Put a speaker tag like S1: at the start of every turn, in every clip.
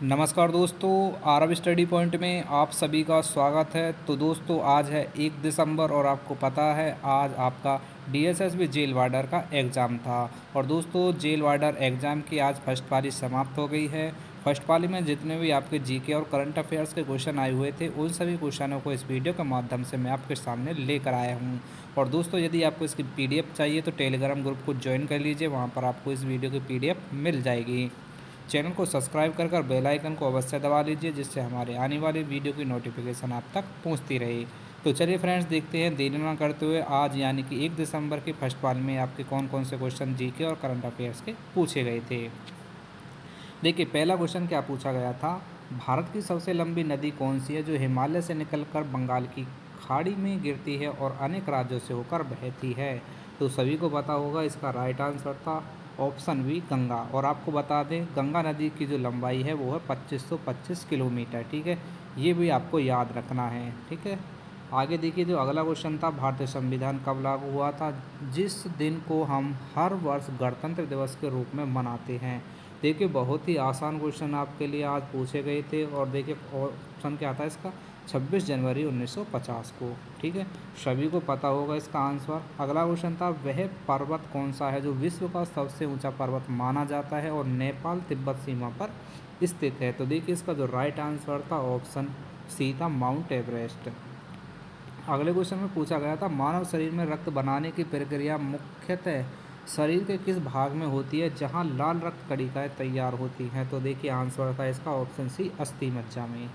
S1: नमस्कार दोस्तों, Aarav study point में आप सभी का स्वागत है। तो दोस्तों आज है 1 दिसंबर और आपको पता है आज आपका डीएसएसबी जेल वार्डर का एग्ज़ाम था। और दोस्तों जेल वार्डर एग्ज़ाम की आज फर्स्ट पाली समाप्त हो गई है। फर्स्ट पाली में जितने भी आपके जीके और करंट अफेयर्स के क्वेश्चन आए हुए थे उन सभी क्वेश्चनों को इस वीडियो के माध्यम से मैं आपके सामने लेकर आया हूँ। और दोस्तों यदि आपको इसकी पीडीएफ चाहिए तो टेलीग्राम ग्रुप को ज्वाइन कर लीजिए, वहाँ पर आपको इस वीडियो की पीडीएफ मिल जाएगी। चैनल को सब्सक्राइब कर बेल आइकन को अवश्य दबा लीजिए, जिससे हमारे आने वाली वीडियो की नोटिफिकेशन आप तक पहुंचती रहे। तो चलिए फ्रेंड्स, देखते हैं देरी ना करते हुए आज यानी कि 1 दिसंबर की फर्स्ट पाली में आपके कौन कौन से क्वेश्चन जीके और करंट अफेयर्स के पूछे गए थे। देखिए पहला क्वेश्चन क्या पूछा गया था, भारत की सबसे लंबी नदी कौन सी है जो हिमालय से निकलकर बंगाल की खाड़ी में गिरती है और अनेक राज्यों से होकर बहती है। तो सभी को पता होगा इसका राइट आंसर था ऑप्शन बी गंगा। और आपको बता दें गंगा नदी की जो लंबाई है वो है 2525 किलोमीटर। ठीक है, ये भी आपको याद रखना है। ठीक है, आगे देखिए जो अगला क्वेश्चन था, भारतीय संविधान कब लागू हुआ था, जिस दिन को हम हर वर्ष गणतंत्र दिवस के रूप में मनाते हैं। देखिए बहुत ही आसान क्वेश्चन आपके लिए आज पूछे गए थे। और देखिए ऑप्शन क्या था इसका, 26 जनवरी 1950 को। ठीक है, सभी को पता होगा इसका आंसर। अगला क्वेश्चन था, वह पर्वत कौन सा है जो विश्व का सबसे ऊंचा पर्वत माना जाता है और नेपाल तिब्बत सीमा पर स्थित है। तो देखिए इसका जो राइट आंसर था ऑप्शन सी था माउंट एवरेस्ट। अगले क्वेश्चन में पूछा गया था, मानव शरीर में रक्त बनाने की प्रक्रिया मुख्यतः शरीर के किस भाग में होती है जहां लाल रक्त कणिकाएं तैयार होती हैं। तो देखिए आंसर था इसका ऑप्शन सी अस्थि मज्जा में।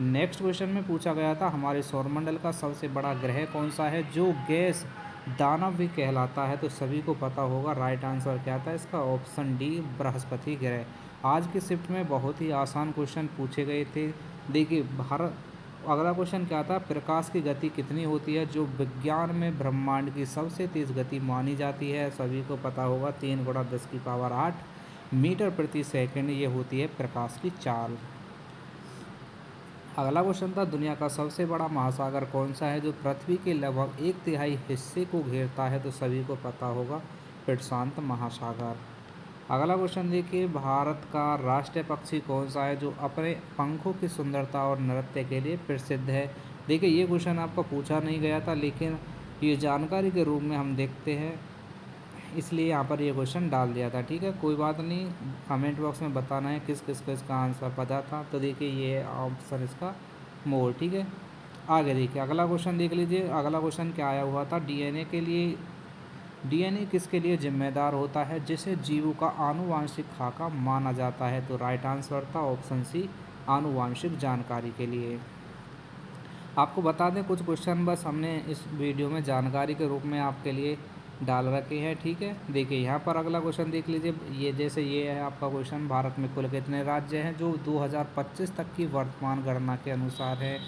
S1: नेक्स्ट क्वेश्चन में पूछा गया था, हमारे सौरमंडल का सबसे बड़ा ग्रह कौन सा है जो गैस दानव भी कहलाता है। तो सभी को पता होगा राइट आंसर क्या था इसका ऑप्शन डी बृहस्पति ग्रह। आज की शिफ्ट में बहुत ही आसान क्वेश्चन पूछे गए थे। देखिए भारत अगला क्वेश्चन क्या था, प्रकाश की गति कितनी होती है जो विज्ञान में ब्रह्मांड की सबसे तेज़ गति मानी जाती है। सभी को पता होगा 3 × 10⁸ मीटर प्रति सेकंड ये होती है प्रकाश की चाल। अगला क्वेश्चन था, दुनिया का सबसे बड़ा महासागर कौन सा है जो पृथ्वी के लगभग 1/3 हिस्से को घेरता है। तो सभी को पता होगा प्रशांत महासागर। अगला क्वेश्चन देखिए, भारत का राष्ट्रीय पक्षी कौन सा है जो अपने पंखों की सुंदरता और नृत्य के लिए प्रसिद्ध है। देखिए ये क्वेश्चन आपका पूछा नहीं गया था, लेकिन ये जानकारी के रूप में हम देखते हैं, इसलिए यहाँ पर ये क्वेश्चन डाल दिया था। ठीक है, कोई बात नहीं, कमेंट बॉक्स में बताना है किस किस को इसका आंसर पता था। तो देखिए ये ऑप्शन इसका मोर। ठीक है, आगे देखिए अगला क्वेश्चन देख लीजिए। अगला क्वेश्चन क्या आया हुआ था, डीएनए किसके लिए जिम्मेदार होता है जिसे जीवों का आनुवांशिक खाका माना जाता है। तो राइट आंसर था ऑप्शन सी आनुवांशिक जानकारी के लिए। आपको बता दें कुछ क्वेश्चन बस हमने इस वीडियो में जानकारी के रूप में आपके लिए डाल रखे हैं। ठीक है, देखिए यहाँ पर अगला क्वेश्चन देख लीजिए। ये जैसे ये है आपका क्वेश्चन, भारत में कुल कितने राज्य हैं जो 2025 तक की वर्तमान गणना के अनुसार है।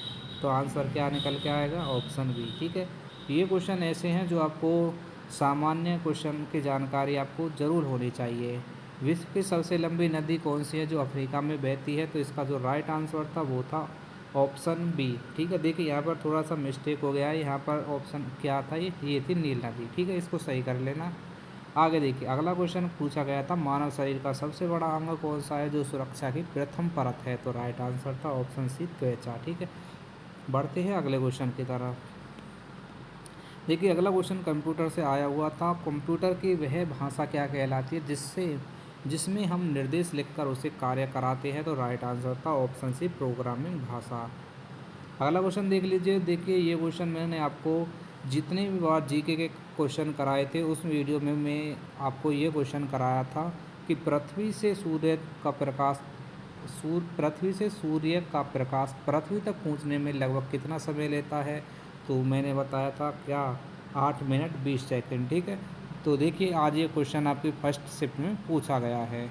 S1: तो आंसर क्या निकल के आएगा ऑप्शन बी। ठीक है, ये क्वेश्चन ऐसे हैं जो आपको सामान्य क्वेश्चन की जानकारी आपको ज़रूर होनी चाहिए। विश्व की सबसे लंबी नदी कौन सी है जो अफ्रीका में बहती है। तो इसका जो राइट आंसर था वो था ऑप्शन बी। ठीक है, देखिए यहाँ पर थोड़ा सा मिस्टेक हो गया है, यहाँ पर ऑप्शन क्या था, ये थी नील नदी। ठीक है, इसको सही कर लेना। आगे देखिए अगला क्वेश्चन पूछा गया था, मानव शरीर का सबसे बड़ा अंग कौन सा है जो सुरक्षा की प्रथम परत है। तो राइट आंसर था ऑप्शन सी त्वचा। ठीक है, बढ़ते हैं अगले क्वेश्चन की तरफ। देखिए अगला क्वेश्चन कंप्यूटर से आया हुआ था, कंप्यूटर की वह भाषा क्या कहलाती है जिसमें हम निर्देश लिखकर उसे कार्य कराते हैं। तो राइट आंसर था ऑप्शन सी प्रोग्रामिंग भाषा। अगला क्वेश्चन देख लीजिए। देखिए ये क्वेश्चन मैंने आपको जितने भी बार जीके के क्वेश्चन कराए थे उस वीडियो में मैं आपको ये क्वेश्चन कराया था कि पृथ्वी से सूर्य का प्रकाश पृथ्वी तक पहुंचने में लगभग कितना समय लेता है। तो मैंने बताया था क्या, 8 मिनट 20 सेकंड। ठीक है, तो देखिए आज ये क्वेश्चन आपकी फर्स्ट शिफ्ट में पूछा गया है।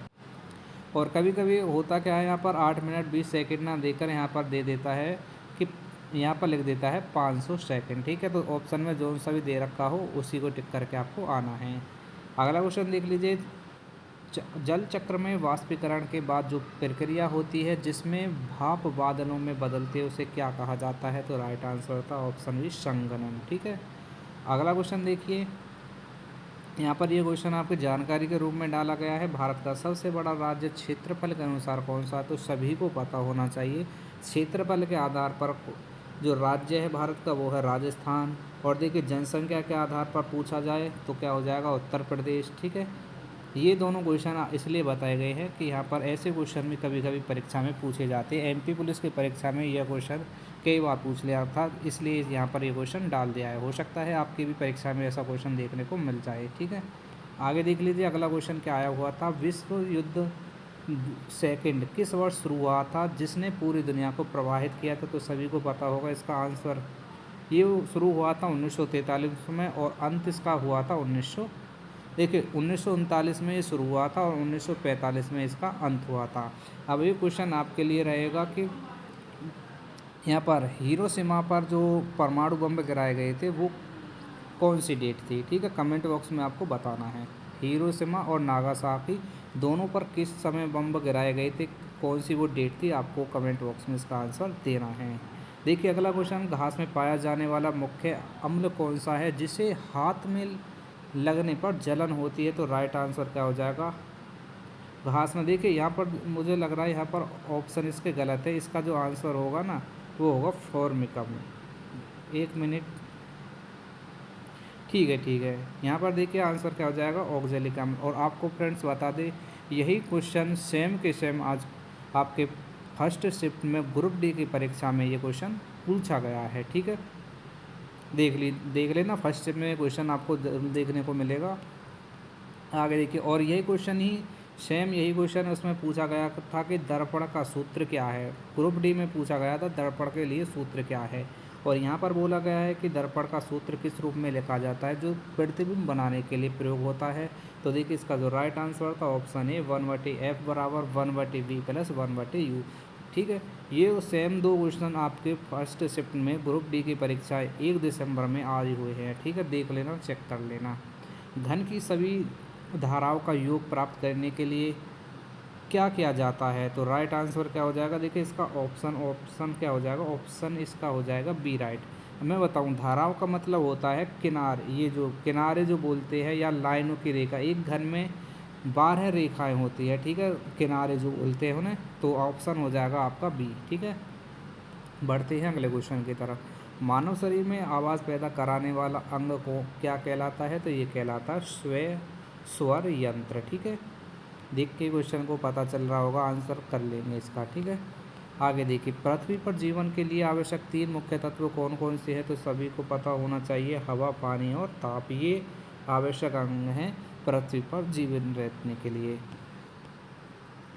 S1: और कभी कभी होता क्या है, यहाँ पर 8 मिनट 20 सेकंड ना देकर यहाँ पर दे देता है कि यहाँ पर लिख देता है 500 सेकंड। ठीक है, तो ऑप्शन में जो सा भी दे रखा हो उसी को टिक करके आपको आना है। अगला क्वेश्चन देख लीजिए, जल चक्र में वाष्पीकरण के बाद जो प्रक्रिया होती है जिसमें भाप बादलों में बदलते हैं उसे क्या कहा जाता है। तो राइट आंसर था ऑप्शन बी संघनन। ठीक है, अगला क्वेश्चन देखिए, यहाँ पर ये क्वेश्चन आपकी जानकारी के रूप में डाला गया है। भारत का सबसे बड़ा राज्य क्षेत्रफल के अनुसार कौन सा है? तो सभी को पता होना चाहिए। क्षेत्रफल के आधार पर जो राज्य है भारत का वो है राजस्थान। और देखिए जनसंख्या के आधार पर पूछा जाए तो क्या हो जाएगा? उत्तर प्रदेश। ठीक है, ये दोनों क्वेश्चन इसलिए बताए गए हैं कि यहाँ पर ऐसे क्वेश्चन भी कभी कभी परीक्षा में पूछे जाते हैं। एमपी पुलिस की परीक्षा में यह क्वेश्चन कई बार पूछ लिया था, इसलिए यहाँ पर ये क्वेश्चन डाल दिया है। हो सकता है आपकी भी परीक्षा में ऐसा क्वेश्चन देखने को मिल जाए। ठीक है, आगे देख लीजिए अगला क्वेश्चन क्या आया हुआ था। विश्व युद्ध सेकंड किस वर्ष शुरू हुआ था जिसने पूरी दुनिया को प्रभावित किया था? तो सभी को पता होगा इसका आंसर। ये शुरू हुआ था 1943 में और अंत इसका हुआ था 1939 में ये शुरू हुआ था और 1945 में इसका अंत हुआ था। अब ये क्वेश्चन आपके लिए रहेगा कि यहाँ पर हिरोशिमा पर जो परमाणु बम गिराए गए थे वो कौन सी डेट थी? ठीक है, कमेंट बॉक्स में आपको बताना है। हिरोशिमा और नागासाकी दोनों पर किस समय बम गिराए गए थे, कौन सी वो डेट थी? आपको कमेंट बॉक्स में इसका आंसर देना है। देखिए अगला क्वेश्चन, घास में पाया जाने वाला मुख्य अम्ल कौन सा है जिसे हाथ में लगने पर जलन होती है? तो राइट आंसर क्या हो जाएगा? घास में। देखिए यहाँ पर मुझे लग रहा है यहाँ पर ऑप्शन इसके गलत है। इसका जो आंसर होगा ना वो होगा फॉर्मिकम। 1 मिनट। ठीक है, यहाँ पर देखिए आंसर क्या हो जाएगा? ऑक्जेलिक अम्ल। और आपको फ्रेंड्स बता दें यही क्वेश्चन सेम के सेम आज आपके फर्स्ट शिफ्ट में ग्रुप डी की परीक्षा में ये क्वेश्चन पूछा गया है। ठीक है, देख लेना, फर्स्ट शिफ्ट में क्वेश्चन आपको देखने को मिलेगा। आगे देखिए, और यही क्वेश्चन ही सेम यही क्वेश्चन उसमें पूछा गया था कि दर्पण का सूत्र क्या है? ग्रुप डी में पूछा गया था दर्पण के लिए सूत्र क्या है। और यहाँ पर बोला गया है कि दर्पण का सूत्र किस रूप में लिखा जाता है जो प्रतिबिंब बनाने के लिए प्रयोग होता है? तो देखिए इसका जो राइट आंसर था ऑप्शन ए 1/f बराबर 1/v प्लस 1/u। ठीक है, ये सेम दो क्वेश्चन आपके फर्स्ट शिफ्ट में ग्रुप डी की परीक्षा 1 दिसंबर में आज हुए हैं। ठीक है, देख लेना, चेक कर लेना। घन की सभी धाराओं का योग प्राप्त करने के लिए क्या किया जाता है? तो राइट आंसर क्या हो जाएगा? देखिए इसका ऑप्शन क्या हो जाएगा? ऑप्शन इसका हो जाएगा बी राइट। मैं बताऊं, धाराओं का मतलब होता है किनार, ये जो किनारे जो बोलते हैं या लाइनों की रेखा। एक घन में 12 रेखाएं होती है। ठीक है, किनारे जो बोलते हैं उन्हें। तो ऑप्शन हो जाएगा आपका बी। ठीक है, बढ़ते हैं अगले क्वेश्चन की तरफ। मानव शरीर में आवाज़ पैदा कराने वाला अंग को क्या कहलाता है? तो ये कहलाता है स्वर यंत्र। ठीक है, देख के क्वेश्चन को पता चल रहा होगा, आंसर कर लेंगे इसका। ठीक है, आगे देखिए, पृथ्वी पर जीवन के लिए आवश्यक 3 मुख्य तत्व कौन कौन से हैं? तो सभी को पता होना चाहिए, हवा, पानी और ताप। ये आवश्यक अंग हैं पृथ्वी पर जीवन रहने के लिए।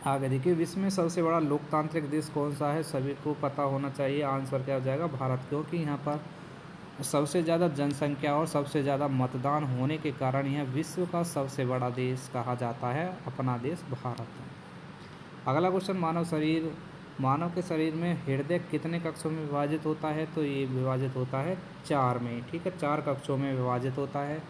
S1: आगे देखिए, विश्व में सबसे बड़ा लोकतांत्रिक देश कौन सा है? सभी को पता होना चाहिए, आंसर क्या हो जाएगा? भारत, क्योंकि यहाँ पर सबसे ज़्यादा जनसंख्या और सबसे ज़्यादा मतदान होने के कारण यह विश्व का सबसे बड़ा देश कहा जाता है अपना देश भारत। अगला क्वेश्चन, मानव के शरीर में हृदय कितने कक्षों में विभाजित होता है? तो ये विभाजित होता है 4 में। ठीक है, 4 कक्षों में विभाजित होता है।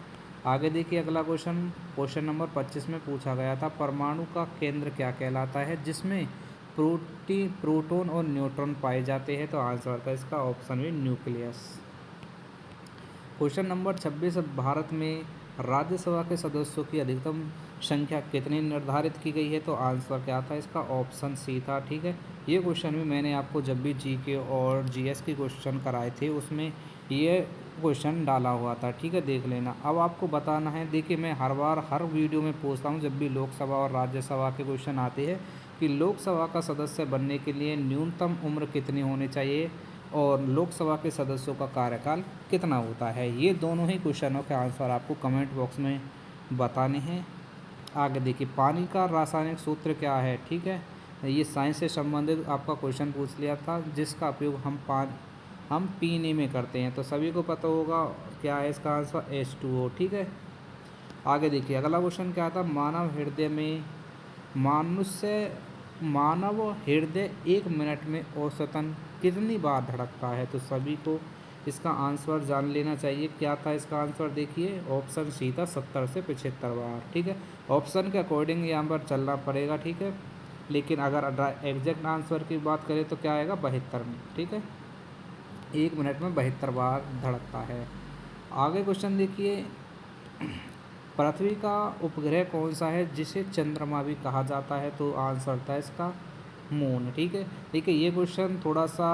S1: आगे देखिए अगला क्वेश्चन नंबर 25 में पूछा गया था, परमाणु का केंद्र क्या कहलाता है जिसमें प्रोटॉन और न्यूट्रॉन पाए जाते हैं? तो आंसर का इसका ऑप्शन भी न्यूक्लियस। क्वेश्चन नंबर 26, भारत में राज्यसभा के सदस्यों की अधिकतम संख्या कितनी निर्धारित की गई है? तो आंसर क्या था इसका? ऑप्शन सी था। ठीक है, ये क्वेश्चन भी मैंने आपको जब भी जीके और जीएस के क्वेश्चन कराए थे उसमें ये क्वेश्चन डाला हुआ था। ठीक है, देख लेना। अब आपको बताना है, देखिए मैं हर वीडियो में पूछता हूँ जब भी लोकसभा और राज्यसभा के क्वेश्चन आते हैं कि लोकसभा का सदस्य बनने के लिए न्यूनतम उम्र कितनी होनी चाहिए और लोकसभा के सदस्यों का कार्यकाल कितना होता है? ये दोनों ही क्वेश्चनों के आंसर आपको कमेंट बॉक्स में बताने हैं। आगे देखिए, पानी का रासायनिक सूत्र क्या है? ठीक है, ये साइंस से संबंधित आपका क्वेश्चन पूछ लिया था जिसका उपयोग हम पीने में करते हैं। तो सभी को पता होगा क्या है इसका आंसर? H2O। ठीक है, आगे देखिए अगला क्वेश्चन क्या था, मानव हृदय 1 मिनट में औसतन कितनी बार धड़कता है? तो सभी को इसका आंसर जान लेना चाहिए। क्या था इसका आंसर? देखिए ऑप्शन सी था 70 से 75 बार। ठीक है, ऑप्शन के अकॉर्डिंग यहाँ पर चलना पड़ेगा। ठीक है, लेकिन अगर एग्जैक्ट आंसर की बात करें तो क्या आएगा? 72 में। ठीक है, 1 मिनट में 72 बार धड़कता है। आगे क्वेश्चन देखिए, पृथ्वी का उपग्रह कौन सा है जिसे चंद्रमा भी कहा जाता है? तो आंसर था इसका मून। ठीक है, देखिए ये क्वेश्चन थोड़ा सा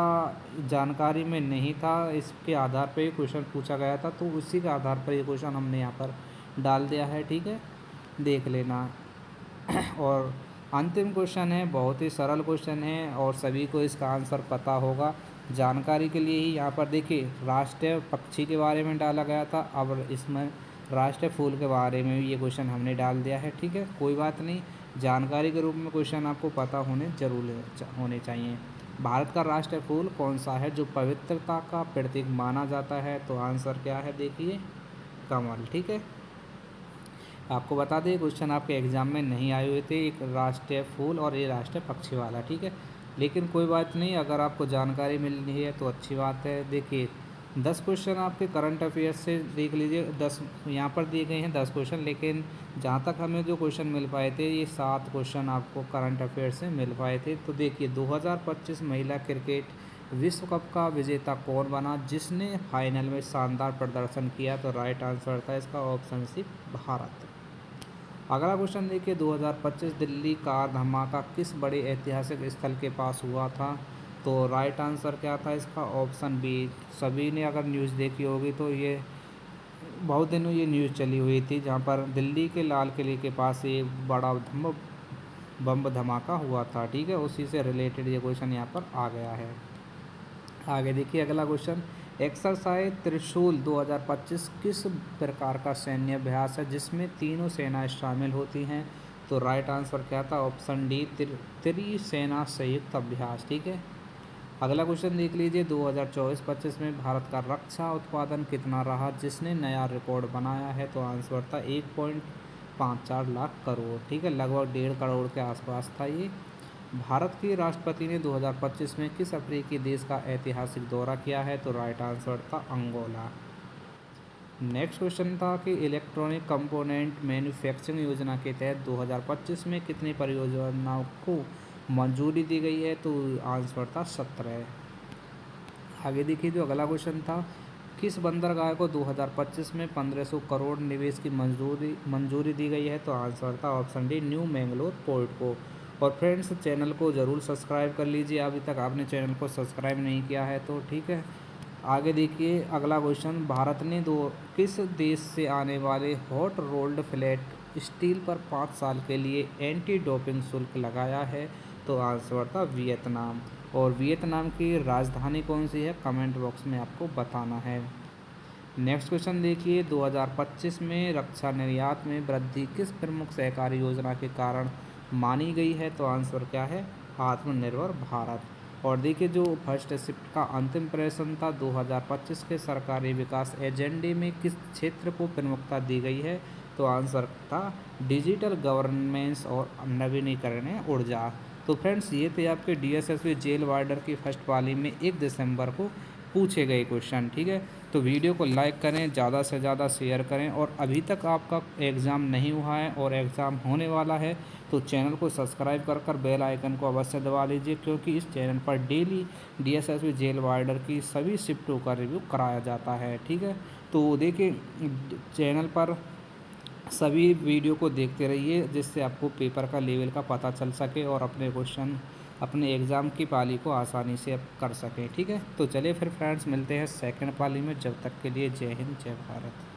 S1: जानकारी में नहीं था, इसके आधार पर ये क्वेश्चन पूछा गया था, तो उसी के आधार पर ये क्वेश्चन हमने यहाँ पर डाल दिया है। ठीक है, देख लेना। और अंतिम क्वेश्चन है, बहुत ही सरल क्वेश्चन है और सभी को इसका आंसर पता होगा। जानकारी के लिए ही यहाँ पर देखिए राष्ट्रीय पक्षी के बारे में डाला गया था, अब इसमें राष्ट्रीय फूल के बारे में भी ये क्वेश्चन हमने डाल दिया है। ठीक है, कोई बात नहीं, जानकारी के रूप में क्वेश्चन आपको पता होने चाहिए। भारत का राष्ट्रीय फूल कौन सा है जो पवित्रता का प्रतीक माना जाता है? तो आंसर क्या है? देखिए कमल। ठीक है, आपको बता दें क्वेश्चन आपके एग्ज़ाम में नहीं आए हुए थे, एक राष्ट्रीय फूल और ये राष्ट्रीय पक्षी वाला। ठीक है, लेकिन कोई बात नहीं, अगर आपको जानकारी मिल रही है तो अच्छी बात है। देखिए 10 क्वेश्चन आपके करंट अफेयर्स से देख लीजिए, 10 यहाँ पर दिए गए हैं 10 क्वेश्चन, लेकिन जहाँ तक हमें जो क्वेश्चन मिल पाए थे ये 7 क्वेश्चन आपको करंट अफेयर्स से मिल पाए थे। तो देखिए 2025 महिला क्रिकेट विश्व कप का विजेता कौन बना जिसने फाइनल में शानदार प्रदर्शन किया? तो राइट आंसर था इसका ऑप्शन सी, भारत। अगला क्वेश्चन देखिए 2025 दिल्ली कार धमाका किस बड़े ऐतिहासिक स्थल के पास हुआ था? तो राइट आंसर क्या था इसका? Option B. सभी ने अगर न्यूज़ देखी होगी तो ये बहुत दिनों ये न्यूज़ चली हुई थी, जहाँ पर दिल्ली के लाल किले के पास ये बड़ा बम धमाका हुआ था। ठीक है, उसी से रिलेटेड ये क्वेश्चन यहाँ पर आ गया है। आगे देखिए अगला क्वेश्चन, एक्सरसाइज त्रिशूल 2025 किस प्रकार का सैन्य अभ्यास है जिसमें तीनों सेनाएं शामिल होती हैं? तो राइट आंसर क्या था? ऑप्शन डी, त्रिसेना संयुक्त अभ्यास। ठीक है, अगला क्वेश्चन देख लीजिए 2024-25 में भारत का रक्षा उत्पादन कितना रहा जिसने नया रिकॉर्ड बनाया है? तो आंसर था 1.54 लाख करोड़। ठीक है, लगभग 1.5 करोड़ के आसपास था ये। भारत के राष्ट्रपति ने 2025 में किस अफ्रीकी देश का ऐतिहासिक दौरा किया है? तो राइट आंसर था अंगोला। नेक्स्ट क्वेश्चन था कि इलेक्ट्रॉनिक कंपोनेंट मैन्युफैक्चरिंग योजना के तहत 2025 में कितनी परियोजनाओं को मंजूरी दी गई है? तो आंसर था 17। आगे देखिए जो अगला क्वेश्चन था, किस बंदरगाह को 2025 में 1500 करोड़ निवेश की मंजूरी दी गई है? तो आंसर था option D, new Mangalore port को। और फ्रेंड्स चैनल को ज़रूर सब्सक्राइब कर लीजिए, अभी तक आपने चैनल को सब्सक्राइब नहीं किया है तो। ठीक है, आगे देखिए अगला क्वेश्चन, भारत ने किस देश से आने वाले हॉट रोल्ड फ्लैट स्टील पर 5 साल के लिए एंटी डोपिंग शुल्क लगाया है? तो आंसर था वियतनाम। और वियतनाम की राजधानी कौन सी है? कमेंट बॉक्स में आपको बताना है। नेक्स्ट क्वेश्चन देखिए 2025 में रक्षा निर्यात में वृद्धि किस प्रमुख सहकारी योजना के कारण मानी गई है? तो आंसर क्या है? आत्मनिर्भर भारत। और देखिए जो फर्स्ट शिफ्ट का अंतिम प्रश्न था 2025 के सरकारी विकास एजेंडे में किस क्षेत्र को प्रमुखता दी गई है? तो आंसर था डिजिटल गवर्नेंस और नवीनीकरणीय ऊर्जा। तो फ्रेंड्स ये थे आपके डीएसएसबी जेल वार्डर की फर्स्ट पाली में 1 दिसंबर को पूछे गए क्वेश्चन। ठीक है, तो वीडियो को लाइक करें, ज़्यादा से ज़्यादा शेयर करें, और अभी तक आपका एग्ज़ाम नहीं हुआ है और एग्ज़ाम होने वाला है तो चैनल को सब्सक्राइब कर बेल आइकन को अवश्य दबा लीजिए, क्योंकि इस चैनल पर डेली डीएसएसबी जेल वार्डर की सभी शिफ्टों का रिव्यू कराया जाता है। ठीक है, तो देखिए चैनल पर सभी वीडियो को देखते रहिए जिससे आपको पेपर का लेवल का पता चल सके और अपने क्वेश्चन अपने एग्ज़ाम की पाली को आसानी से कर सकें। ठीक है, तो चलिए फिर फ्रेंड्स मिलते हैं सेकंड पाली में, जब तक के लिए जय हिंद जय भारत।